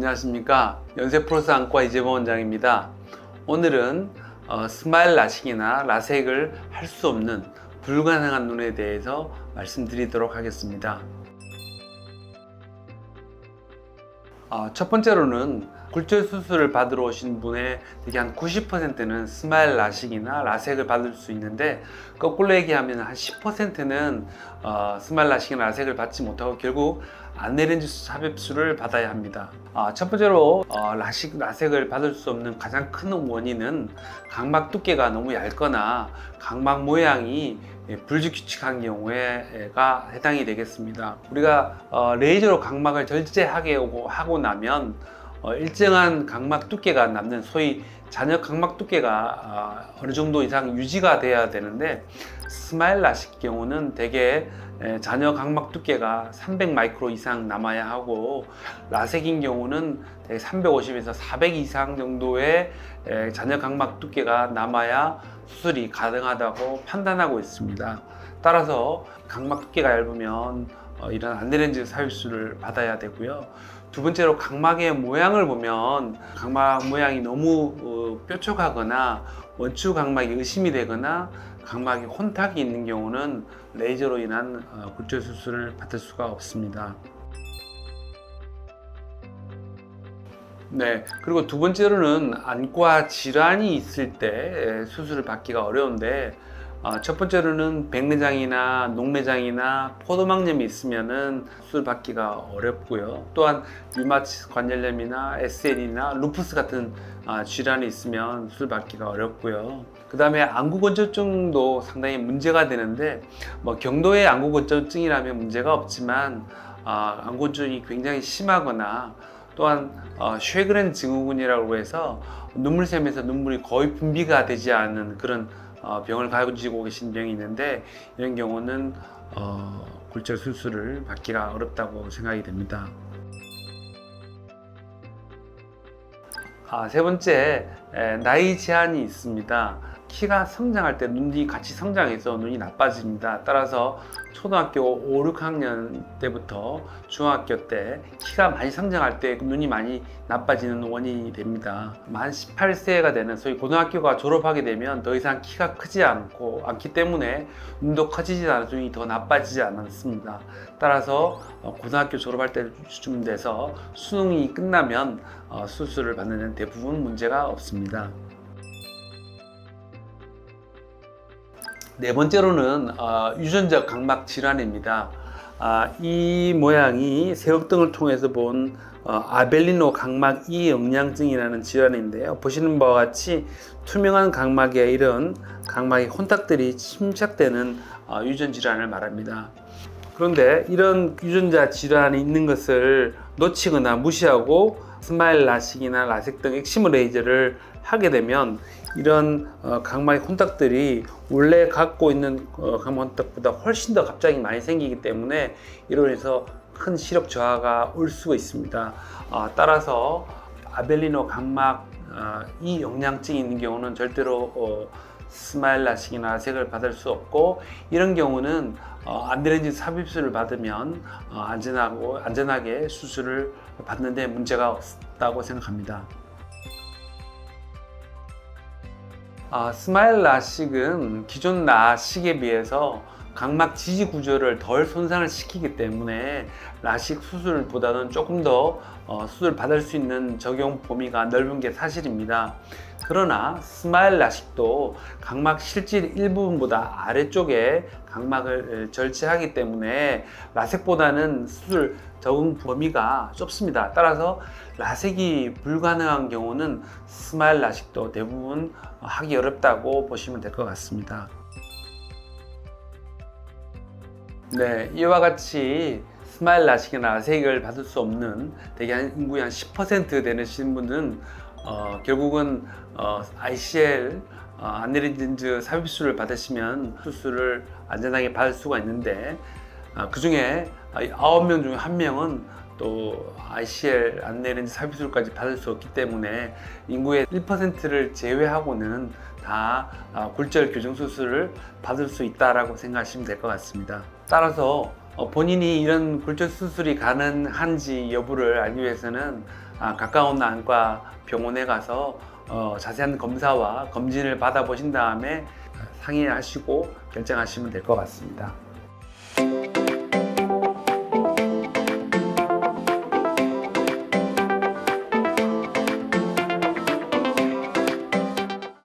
안녕하십니까. 연세플러스 안과 이재범 원장입니다. 오늘은 스마일 라식이나 라섹을 할 수 없는 불가능한 눈에 대해서 말씀드리도록 하겠습니다. 첫 번째로는 굴절 수술을 받으러 오신 분의 대개 한 90%는 스마일 라식이나 라섹을 받을 수 있는데, 거꾸로 얘기하면 한 10%는 스마일 라식이나 라섹을 받지 못하고 결국 안내렌즈 삽입술을 받아야 합니다. 첫 번째로 라섹을 받을 수 없는 가장 큰 원인은 각막 두께가 너무 얇거나 각막 모양이 불규칙한 경우에가 해당이 되겠습니다. 우리가 레이저로 각막을 절제하게 하고 나면 일정한 각막 두께가 남는, 소위 잔여 각막 두께가 어느 정도 이상 유지가 돼야 되는데, 스마일 라식 경우는 대개 잔여 각막 두께가 300 마이크로 이상 남아야 하고, 라섹인 경우는 대개 350에서 400 이상 정도의 잔여 각막 두께가 남아야 수술이 가능하다고 판단하고 있습니다. 따라서 각막 두께가 얇으면 이런 안내렌즈 삽입술을 받아야 되고요. 두 번째로, 각막의 모양을 보면 각막 모양이 너무 뾰족하거나 원추 각막이 의심이 되거나 각막이 혼탁이 있는 경우는 레이저로 인한 굴절 수술을 받을 수가 없습니다. 네, 그리고 두 번째로는 안과 질환이 있을 때 수술을 받기가 어려운데, 첫 번째로는 백내장이나 녹내장이나 포도막염이 있으면은 수술 받기가 어렵고요. 또한 류마티스 관절염이나 SL이나 루푸스 같은 질환이 있으면 수술 받기가 어렵고요. 그 다음에 안구건조증도 상당히 문제가 되는데, 경도의 안구건조증이라면 문제가 없지만 안구건조증이 굉장히 심하거나, 또한 쉐그렌 증후군이라고 해서 눈물샘에서 눈물이 거의 분비가 되지 않는 그런 병을 가지고 계신 병이 있는데, 이런 경우는 굴절 수술을 받기가 어렵다고 생각이 됩니다. 세 번째, 나이 제한이 있습니다. 키가 성장할 때 눈이 같이 성장해서 눈이 나빠집니다. 따라서 초등학교 5, 6학년 때부터 중학교 때 키가 많이 성장할 때 눈이 많이 나빠지는 원인이 됩니다. 만 18세가 되는, 소위 고등학교가 졸업하게 되면 더 이상 키가 크지 않기 때문에 눈도 커지지 않아서 눈이 더 나빠지지 않습니다. 따라서 고등학교 졸업할 때쯤 돼서 수능이 끝나면 수술을 받는 데는 대부분 문제가 없습니다. 네 번째로는 유전적 각막 질환입니다. 이 모양이 새벽등을 통해서 본 아벨리노 각막 이영양증이라는 질환인데요. 보시는 바와 같이 투명한 각막에 이런 각막의 혼탁들이 침착되는 유전 질환을 말합니다. 그런데 이런 유전자 질환이 있는 것을 놓치거나 무시하고 스마일 라식이나 라섹 등 엑시모 레이저를 하게 되면 이런 각막의 혼탁들이 원래 갖고 있는 각막 혼탁보다 훨씬 더 갑자기 많이 생기기 때문에 이로 인해서 큰 시력 저하가 올 수가 있습니다. 따라서 아벨리노 각막 이 영양증이 있는 경우는 절대로 스마일 라식이나 라섹을 받을 수 없고, 이런 경우는 안내렌즈 삽입술을 받으면 안전하게 수술을 받는 데 문제가 없다고 생각합니다. 스마일 라식은 기존 라식에 비해서 각막 지지 구조를 덜 손상을 시키기 때문에 라식 수술보다는 조금 더 수술 받을 수 있는 적용 범위가 넓은 게 사실입니다. 그러나 스마일 라식도 각막 실질 일부분보다 아래쪽에 각막을 절제하기 때문에 라섹보다는 수술 적용 범위가 좁습니다. 따라서 라섹이 불가능한 경우는 스마일 라식도 대부분 하기 어렵다고 보시면 될 것 같습니다. 네, 이와 같이 스마일 라식이나 라섹을 받을 수 없는 대개 인구의 한 10% 되는 분들은 결국은 ICL 안내렌즈 삽입술을 받으시면 수술을 안전하게 받을 수가 있는데, 그 중에 9명 중 1명은 또 ICL 안내렌즈 삽입술까지 받을 수 없기 때문에 인구의 1%를 제외하고는 다 굴절 교정 수술을 받을 수 있다라고 생각하시면 될 것 같습니다. 따라서 본인이 이런 굴절 수술이 가능한지 여부를 알기 위해서는 가까운 안과 병원에 가서 자세한 검사와 검진을 받아보신 다음에 상의하시고 결정하시면 될 것 같습니다.